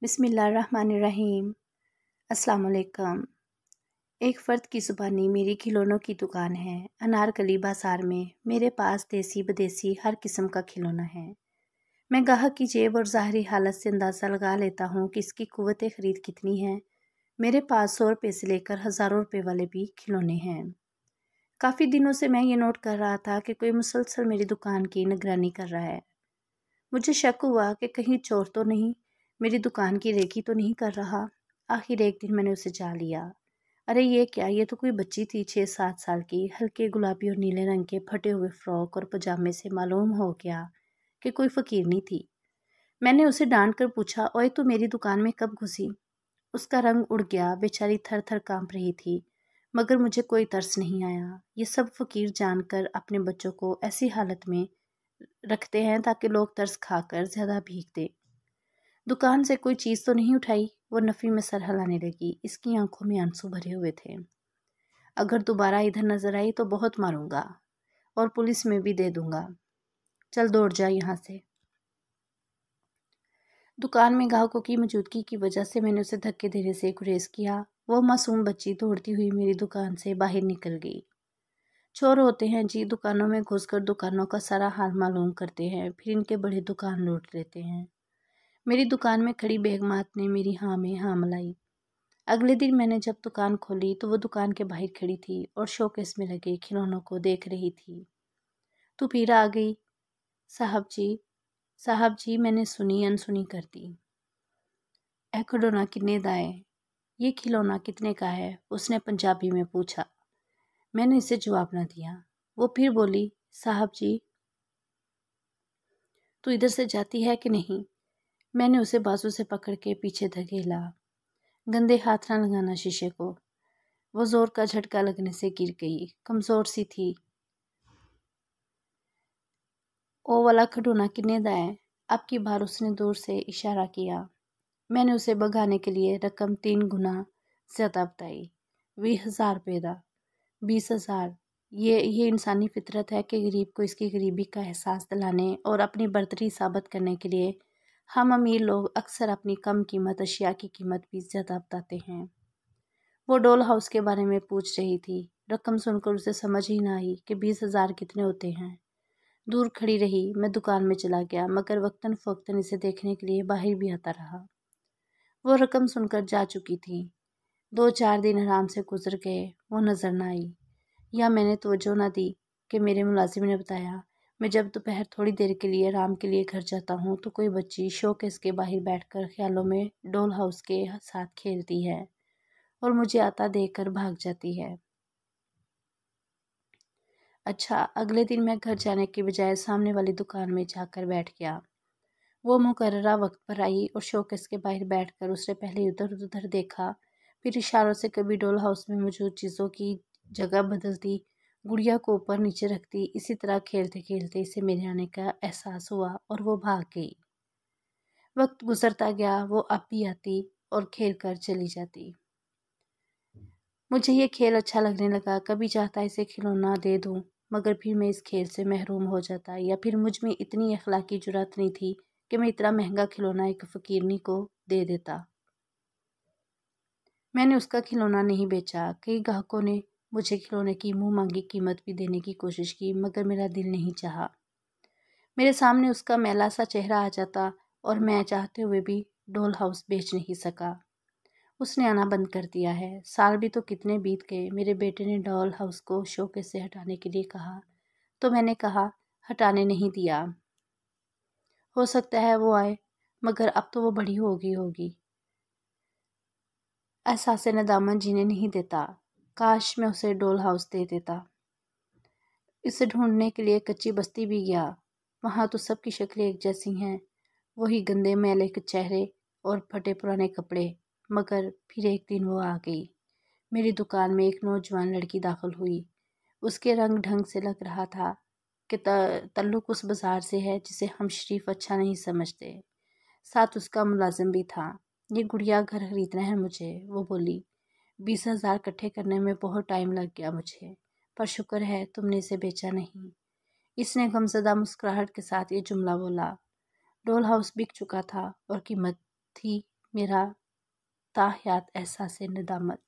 बिस्मिल्लाहिर्रहमानिर्रहीम। अस्सलाम वालेकुम। एक फ़र्द की ज़ुबानी मेरी खिलौनों की दुकान है। अनारकली बाज़ार में मेरे पास देसी विदेशी हर किस्म का खिलौना है। मैं ग्राहक की जेब और ज़ाहरी हालत से अंदाज़ा लगा लेता हूँ कि इसकी क़ुव्वत ख़रीद कितनी है। मेरे पास 100 रुपये से लेकर हज़ारों रुपये वाले भी खिलौने हैं। काफ़ी दिनों से मैं ये नोट कर रहा था कि कोई मुसलसल मेरी दुकान की निगरानी कर रहा है। मुझे शक हुआ कि कहीं चोर तो नहीं मेरी दुकान की रेकी तो नहीं कर रहा। आखिर एक दिन मैंने उसे जा लिया। अरे ये क्या, ये तो कोई बच्ची थी 6-7 साल की। हल्के गुलाबी और नीले रंग के फटे हुए फ्रॉक और पजामे से मालूम हो गया कि कोई फ़कीरनी थी। मैंने उसे डांट कर पूछा, ओए तू मेरी दुकान में कब घुसी? उसका रंग उड़ गया, बेचारी थर थर काँप रही थी। मगर मुझे कोई तरस नहीं आया। ये सब फ़कीर जानकर अपने बच्चों को ऐसी हालत में रखते हैं ताकि लोग तरस खाकर ज़्यादा भीख दें। दुकान से कोई चीज़ तो नहीं उठाई? वो नफ़ी में सर हिलाने लगी। इसकी आंखों में आंसू भरे हुए थे। अगर दोबारा इधर नज़र आई तो बहुत मारूंगा और पुलिस में भी दे दूंगा। चल दौड़ जा यहाँ से। दुकान में ग्राहकों की मौजूदगी की वजह से मैंने उसे धक्के देने से गुरेज किया। वो मासूम बच्ची दौड़ती हुई मेरी दुकान से बाहर निकल गई। चोर होते हैं जी, दुकानों में घुसकर दुकानों का सारा हाल मालूम करते हैं, फिर इनके बड़े दुकान लूट लेते हैं। मेरी दुकान में खड़ी बेगमात ने मेरी हाँ में हाँ मिलाई। अगले दिन मैंने जब दुकान खोली तो वो दुकान के बाहर खड़ी थी और शोकेस में लगे खिलौनों को देख रही थी। तू फिर आ गई? साहब जी मैंने सुनी अनसुनी कर दी। ए खिलौना कितने दा है? ये खिलौना कितने का है? उसने पंजाबी में पूछा। मैंने इसे जवाब न दिया। वो फिर बोली, साहब जी तू इधर से जाती है कि नहीं? मैंने उसे बाजू से पकड़ के पीछे धकेला। गंदे हाथ न लगाना शीशे को। वो जोर का झटका लगने से गिर गई। कमजोर सी थी। ओ वाला खिलौना कितने दा है? अब की बार उसने दूर से इशारा किया। मैंने उसे भगाने के लिए रकम 3 गुना ज्यादा बताई। 20,000 रुपये दा। 20,000। ये इंसानी फितरत है कि गरीब को इसकी गरीबी का एहसास दिलाने और अपनी बर्तरी साबित करने के लिए हम अमीर लोग अक्सर अपनी कम कीमत अशिया की कीमत भी ज़्यादा बताते हैं। वो डॉल हाउस के बारे में पूछ रही थी। रकम सुनकर उसे समझ ही ना आई कि 20,000 कितने होते हैं। दूर खड़ी रही। मैं दुकान में चला गया, मगर वक्तन फ़वक्तन इसे देखने के लिए बाहर भी आता रहा। वो रकम सुनकर जा चुकी थी। 2-4 दिन आराम से गुजर गए। वो नज़र न आई, या मैंने तवज्जो न दी कि मेरे मुलाजिम ने बताया, मैं जब दोपहर थोड़ी देर के लिए आराम के लिए घर जाता हूँ तो कोई बच्ची शोकेस के बाहर बैठकर ख्यालों में डॉल हाउस के साथ खेलती है और मुझे आता देखकर भाग जाती है। अच्छा, अगले दिन मैं घर जाने की बजाय सामने वाली दुकान में जाकर बैठ गया। वो मुकर्ररा वक्त पर आई और शोकेस के बाहर बैठकर उसने पहले इधर उधर देखा, फिर इशारों से कभी डॉल हाउस में मौजूद चीज़ों की जगह बदलती, गुड़िया को ऊपर नीचे रखती। इसी तरह खेलते खेलते इसे मेरे आने का एहसास हुआ और वो भाग गई। वक्त गुजरता गया। वो अब भी आती और खेल कर चली जाती। मुझे ये खेल अच्छा लगने लगा। कभी चाहता इसे खिलौना दे दूं, मगर फिर मैं इस खेल से महरूम हो जाता, या फिर मुझ में इतनी अखलाकी जुर्रत नहीं थी कि मैं इतना महंगा खिलौना एक फ़कीरनी को दे देता। मैंने उसका खिलौना नहीं बेचा। कई ग्राहकों ने मुझे खिलौने की मुँह मांगी कीमत भी देने की कोशिश की, मगर मेरा दिल नहीं चाहा। मेरे सामने उसका मैला सा चेहरा आ जाता और मैं चाहते हुए भी डॉल हाउस बेच नहीं सका। उसने आना बंद कर दिया है। साल भी तो कितने बीत गए। मेरे बेटे ने डॉल हाउस को शोकेस से हटाने के लिए कहा तो मैंने कहा, हटाने नहीं दिया। हो सकता है वो आए, मगर अब तो वो बड़ी हो गई होगी। एहसास नदामत जीने नहीं देता। काश मैं उसे डॉल हाउस दे देता। इसे ढूंढने के लिए कच्ची बस्ती भी गया। वहाँ तो सबकी शक्लें एक जैसी हैं, वही गंदे मैले के चेहरे और फटे पुराने कपड़े। मगर फिर एक दिन वो आ गई। मेरी दुकान में एक नौजवान लड़की दाखिल हुई। उसके रंग ढंग से लग रहा था कि तल्लुक उस बाज़ार से है जिसे हम शरीफ अच्छा नहीं समझते। साथ उसका मुलाजिम भी था। ये गुड़िया घर खरीदना है मुझे, वो बोली। 20,000 इकट्ठे करने में बहुत टाइम लग गया मुझे, पर शुक्र है तुमने इसे बेचा नहीं। इसने गमज़दा मुस्कुराहट के साथ ये जुमला बोला। डॉल हाउस बिक चुका था और कीमत थी मेरा ताहयात एहसास नदामत।